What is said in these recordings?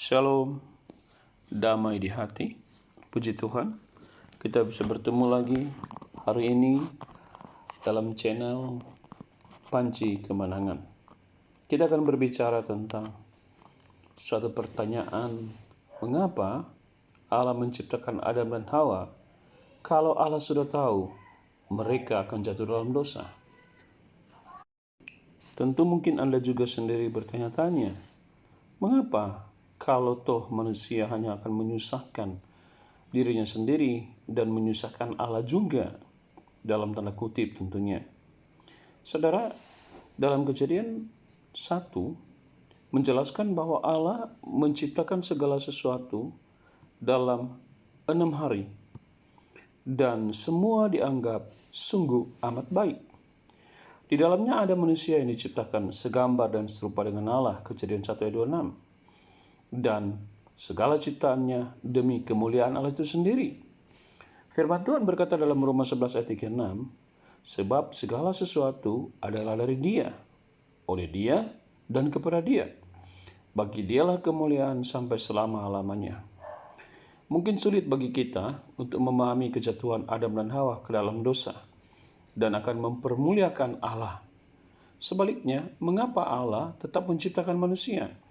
Shalom, damai di hati. Puji Tuhan, kita bisa bertemu lagi hari ini dalam channel Panci Kemenangan. Kita akan berbicara tentang suatu pertanyaan, mengapa Allah menciptakan Adam dan Hawa kalau Allah sudah tahu mereka akan jatuh dalam dosa? Tentu mungkin Anda juga sendiri bertanya-tanya, mengapa kalau toh manusia hanya akan menyusahkan dirinya sendiri dan menyusahkan Allah juga, dalam tanda kutip tentunya. Saudara, dalam Kejadian 1 menjelaskan bahwa Allah menciptakan segala sesuatu dalam 6 hari dan semua dianggap sungguh amat baik. Di dalamnya ada manusia yang diciptakan segambar dan serupa dengan Allah, Kejadian 1 ayat 26. Dan segala ciptaannya demi kemuliaan Allah itu sendiri. Firman Tuhan berkata dalam Roma 11 ayat 36, sebab segala sesuatu adalah dari Dia, oleh Dia, dan kepada Dia. Bagi Dialah kemuliaan sampai selama-lamanya. Mungkin sulit bagi kita untuk memahami kejatuhan Adam dan Hawa ke dalam dosa dan akan mempermuliakan Allah. Sebaliknya, mengapa Allah tetap menciptakan manusia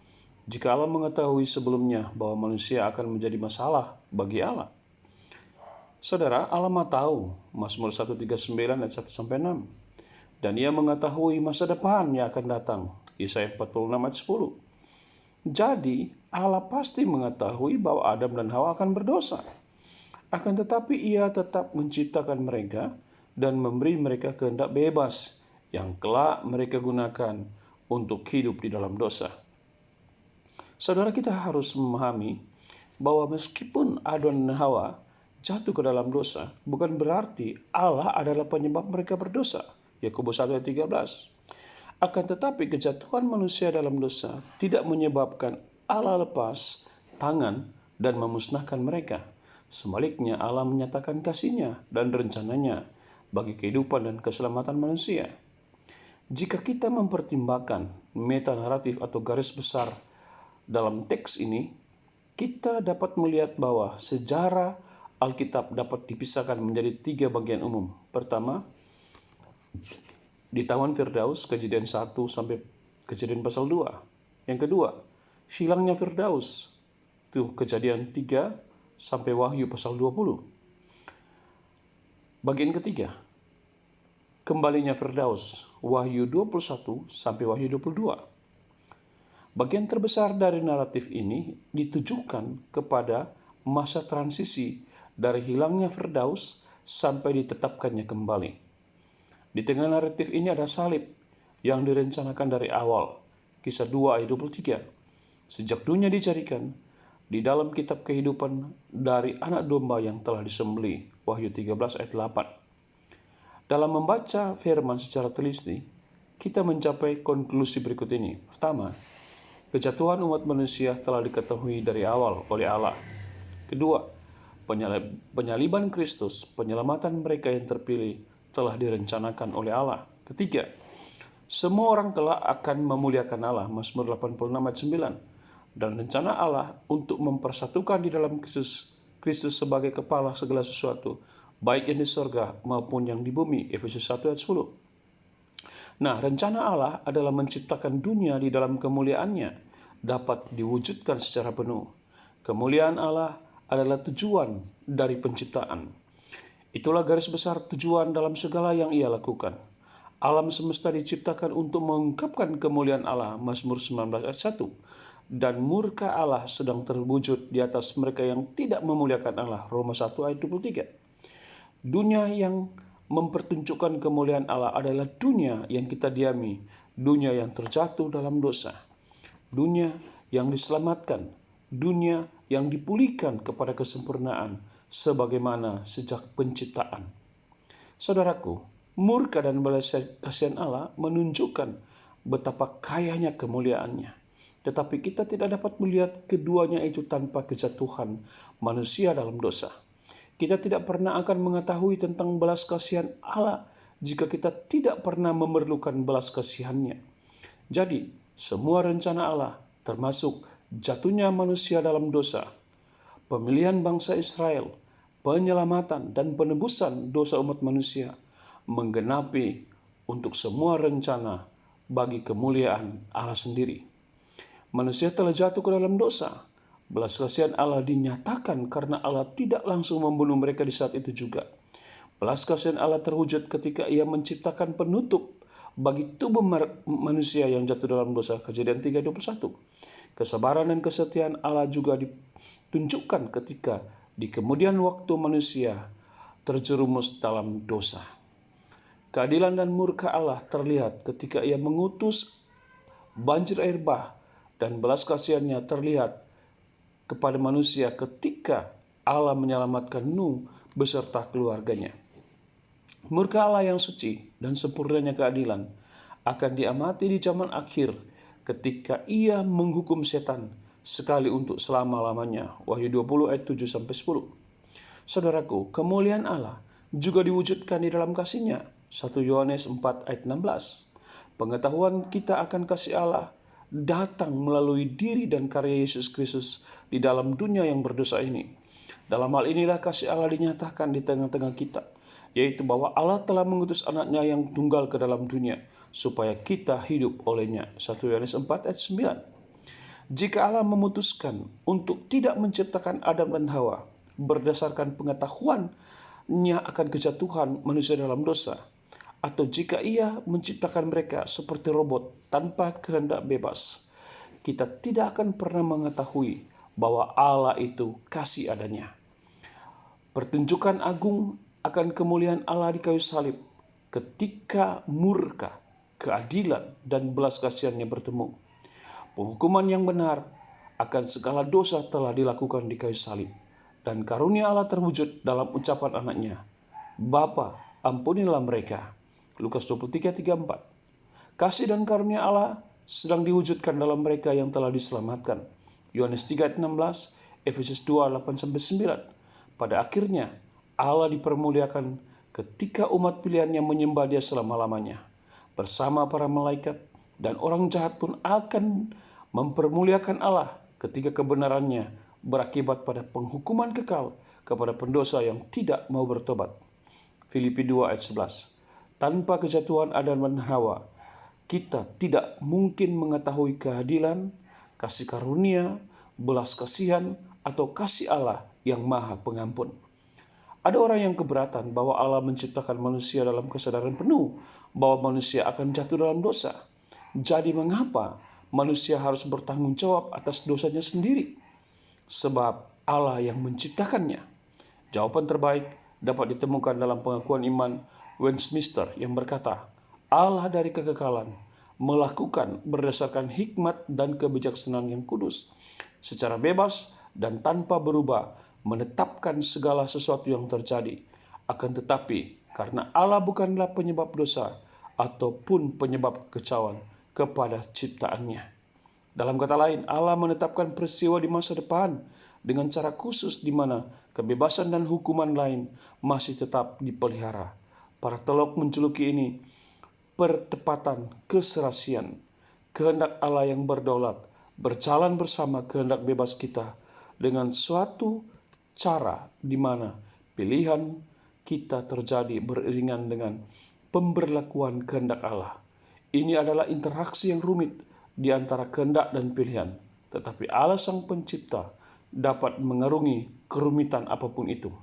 jika Allah mengetahui sebelumnya bahwa manusia akan menjadi masalah bagi Allah? Saudara, Allah Maha tahu, Mazmur 139 ayat 1-6. Dan Ia mengetahui masa depan yang akan datang, Yesaya 46 ayat 10. Jadi, Allah pasti mengetahui bahwa Adam dan Hawa akan berdosa. Akan tetapi Ia tetap menciptakan mereka dan memberi mereka kehendak bebas yang kelak mereka gunakan untuk hidup di dalam dosa. Saudara, kita harus memahami bahwa meskipun Adam dan Hawa jatuh ke dalam dosa, bukan berarti Allah adalah penyebab mereka berdosa. Yakobus 1 ayat 13. Akan tetapi kejatuhan manusia dalam dosa tidak menyebabkan Allah lepas tangan dan memusnahkan mereka. Sebaliknya Allah menyatakan kasih-Nya dan rencananya bagi kehidupan dan keselamatan manusia. Jika kita mempertimbangkan metanaratif atau garis besar dalam teks ini, kita dapat melihat bahwa sejarah Alkitab dapat dipisahkan menjadi 3 bagian umum. Pertama, di Taman Firdaus, Kejadian 1 sampai Kejadian pasal 2. Yang kedua, hilangnya Firdaus, itu Kejadian 3 sampai Wahyu pasal 20. Bagian ketiga, kembalinya Firdaus, Wahyu 21 sampai Wahyu 22. Bagian terbesar dari naratif ini ditujukan kepada masa transisi dari hilangnya Firdaus sampai ditetapkannya kembali. Di tengah naratif ini ada salib yang direncanakan dari awal, Kisah 2 ayat 23. Sejak dunia dicarikan, di dalam kitab kehidupan dari anak domba yang telah disembelih, Wahyu 13 ayat 8. Dalam membaca firman secara teliti, kita mencapai konklusi berikut ini. Pertama, kejatuhan umat manusia telah diketahui dari awal oleh Allah. Kedua, penyaliban Kristus, penyelamatan mereka yang terpilih, telah direncanakan oleh Allah. Ketiga, semua orang kelak akan memuliakan Allah, Mazmur 86 ayat 9. Dan rencana Allah untuk mempersatukan di dalam Kristus sebagai kepala segala sesuatu, baik yang di surga maupun yang di bumi, Efesus 1 ayat 10. Nah, rencana Allah adalah menciptakan dunia di dalam kemuliaannya dapat diwujudkan secara penuh. Kemuliaan Allah adalah tujuan dari penciptaan. Itulah garis besar tujuan dalam segala yang Ia lakukan. Alam semesta diciptakan untuk mengungkapkan kemuliaan Allah, Mazmur 19 ayat 1. Dan murka Allah sedang terwujud di atas mereka yang tidak memuliakan Allah, Roma 1 ayat 23. Dunia yang mempertunjukkan kemuliaan Allah adalah dunia yang kita diami, dunia yang terjatuh dalam dosa, dunia yang diselamatkan, dunia yang dipulihkan kepada kesempurnaan sebagaimana sejak penciptaan. Saudaraku, murka dan belas kasihan Allah menunjukkan betapa kayanya kemuliaannya. Tetapi kita tidak dapat melihat keduanya itu tanpa kejatuhan manusia dalam dosa. Kita tidak pernah akan mengetahui tentang belas kasihan Allah jika kita tidak pernah memerlukan belas kasihannya. Jadi, semua rencana Allah, termasuk jatuhnya manusia dalam dosa, pemilihan bangsa Israel, penyelamatan dan penebusan dosa umat manusia, menggenapi untuk semua rencana bagi kemuliaan Allah sendiri. Manusia telah jatuh ke dalam dosa. Belas kasihan Allah dinyatakan karena Allah tidak langsung membunuh mereka di saat itu juga. Belas kasihan Allah terwujud ketika Ia menciptakan penutup bagi tubuh manusia yang jatuh dalam dosa. Kejadian 3:21. Kesabaran dan kesetiaan Allah juga ditunjukkan ketika di kemudian waktu manusia terjerumus dalam dosa. Keadilan dan murka Allah terlihat ketika Ia mengutus banjir air bah, dan belas kasihannya terlihat kepada manusia ketika Allah menyelamatkan Nuh beserta keluarganya. Murka Allah yang suci dan sempurnanya keadilan akan diamati di zaman akhir ketika Ia menghukum setan sekali untuk selama-lamanya. Wahyu 20 ayat 7-10. Saudaraku, kemuliaan Allah juga diwujudkan di dalam kasih-Nya. 1 Yohanes 4 ayat 16. Pengetahuan kita akan kasih Allah datang melalui diri dan karya Yesus Kristus di dalam dunia yang berdosa ini. Dalam hal inilah kasih Allah dinyatakan di tengah-tengah kita, yaitu bahwa Allah telah mengutus anaknya yang tunggal ke dalam dunia, supaya kita hidup olehnya. 1 Yohanes 4 ayat 9. Jika Allah memutuskan untuk tidak menciptakan Adam dan Hawa berdasarkan pengetahuannya akan kejatuhan manusia dalam dosa, atau jika Ia menciptakan mereka seperti robot tanpa kehendak bebas, kita tidak akan pernah mengetahui bahwa Allah itu kasih adanya. Pertunjukan agung akan kemuliaan Allah di kayu salib ketika murka, keadilan, dan belas kasihan-Nya bertemu. Penghukuman yang benar akan segala dosa telah dilakukan di kayu salib, dan karunia Allah terwujud dalam ucapan anaknya, Bapa, ampunilah mereka. Lukas 23:34. Kasih dan karunia Allah sedang diwujudkan dalam mereka yang telah diselamatkan. Yohanes 3:16, Efesus 2:8-9. Pada akhirnya Allah dipermuliakan ketika umat pilihannya menyembah Dia selama-lamanya. Bersama para malaikat dan orang jahat pun akan mempermuliakan Allah ketika kebenarannya berakibat pada penghukuman kekal kepada pendosa yang tidak mau bertobat. Filipi 2 ayat 11. Tanpa kejatuhan Adam dan Hawa, kita tidak mungkin mengetahui keadilan, kasih karunia, belas kasihan, atau kasih Allah yang Maha Pengampun. Ada orang yang keberatan bahwa Allah menciptakan manusia dalam kesadaran penuh bahwa manusia akan jatuh dalam dosa. Jadi mengapa manusia harus bertanggung jawab atas dosanya sendiri? Sebab Allah yang menciptakannya. Jawaban terbaik dapat ditemukan dalam pengakuan iman Westminster yang berkata, Allah dari kekekalan melakukan berdasarkan hikmat dan kebijaksanaan yang kudus, secara bebas dan tanpa berubah menetapkan segala sesuatu yang terjadi. Akan tetapi, karena Allah bukanlah penyebab dosa ataupun penyebab kekacauan kepada ciptaannya. Dalam kata lain, Allah menetapkan peristiwa di masa depan dengan cara khusus di mana kebebasan dan hukuman lain masih tetap dipelihara. Para teolog menjuluki ini pertepatan keserasian, kehendak Allah yang berdaulat berjalan bersama kehendak bebas kita dengan suatu cara di mana pilihan kita terjadi beriringan dengan pemberlakuan kehendak Allah. Ini adalah interaksi yang rumit di antara kehendak dan pilihan, tetapi Allah Sang Pencipta dapat mengarungi kerumitan apapun itu.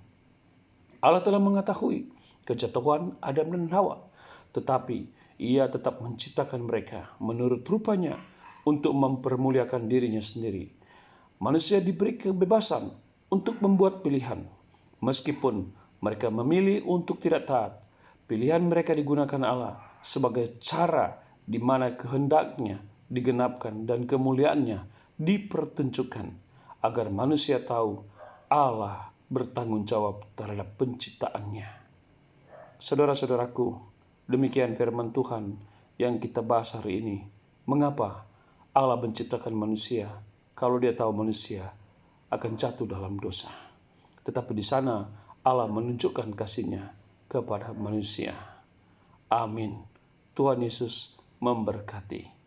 Allah telah mengetahui kejatuhan Adam dan Hawa, tetapi Ia tetap menciptakan mereka menurut rupanya untuk mempermuliakan dirinya sendiri. Manusia diberi kebebasan untuk membuat pilihan, meskipun mereka memilih untuk tidak taat. Pilihan mereka digunakan Allah sebagai cara di mana kehendaknya digenapkan dan kemuliaannya dipertunjukkan, agar manusia tahu Allah bertanggung jawab terhadap penciptaannya. Saudara-saudaraku, demikian firman Tuhan yang kita bahas hari ini. Mengapa Allah menciptakan manusia kalau Dia tahu manusia akan jatuh dalam dosa? Tetapi di sana Allah menunjukkan kasih-Nya kepada manusia. Amin. Tuhan Yesus memberkati.